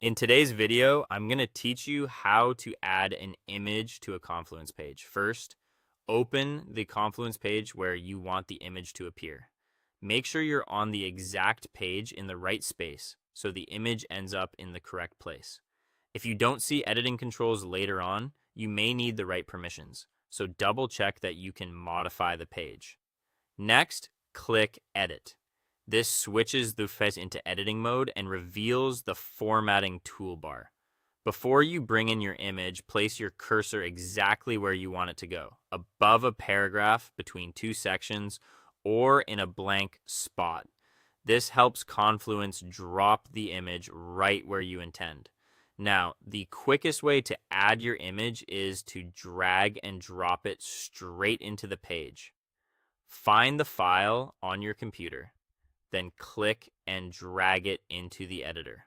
In today's video, I'm going to teach you how to add an image to a Confluence page. First, open the Confluence page where you want the image to appear. Make sure you're on the exact page in the right space so the image ends up in the correct place. If you don't see editing controls later on, you may need the right permissions, so double check that you can modify the page. Next, click Edit. This switches the fez into editing mode and reveals the formatting toolbar. Before you bring in your image, place your cursor exactly where you want it to go, above a paragraph, between two sections, or in a blank spot. This helps Confluence drop the image right where you intend. Now, the quickest way to add your image is to drag and drop it straight into the page. Find the file on your computer, then click and drag it into the editor.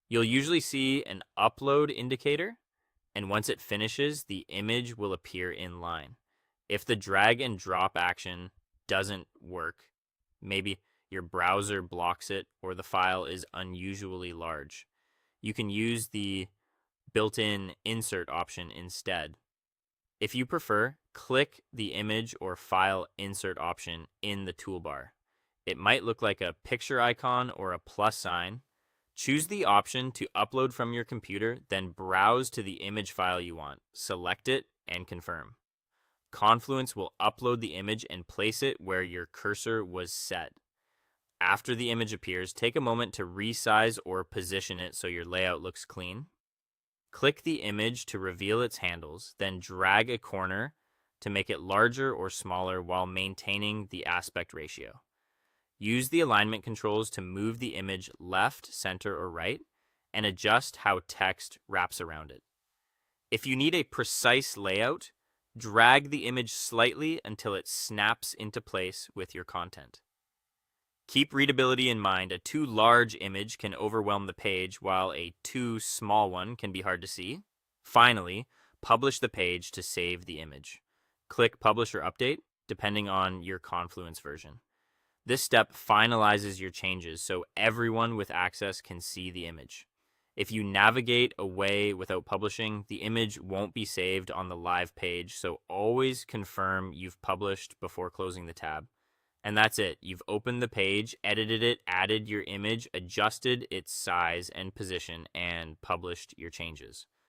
You'll usually see an upload indicator, and once it finishes, the image will appear in line. If the drag and drop action doesn't work, maybe your browser blocks it or the file is unusually large, you can use the built-in insert option instead. If you prefer, click the image or file insert option in the toolbar. It might look like a picture icon or a plus sign. Choose the option to upload from your computer, then browse to the image file you want. Select it and confirm. Confluence will upload the image and place it where your cursor was set. After the image appears, take a moment to resize or position it so your layout looks clean. Click the image to reveal its handles, then drag a corner to make it larger or smaller while maintaining the aspect ratio. Use the alignment controls to move the image left, center, or right, and adjust how text wraps around it. If you need a precise layout, drag the image slightly until it snaps into place with your content. Keep readability in mind. A too large image can overwhelm the page, while a too small one can be hard to see. Finally, publish the page to save the image. Click Publish or Update, depending on your Confluence version. This step finalizes your changes so everyone with access can see the image. If you navigate away without publishing, the image won't be saved on the live page, so always confirm you've published before closing the tab. And that's it. You've opened the page, edited it, added your image, adjusted its size and position, and published your changes.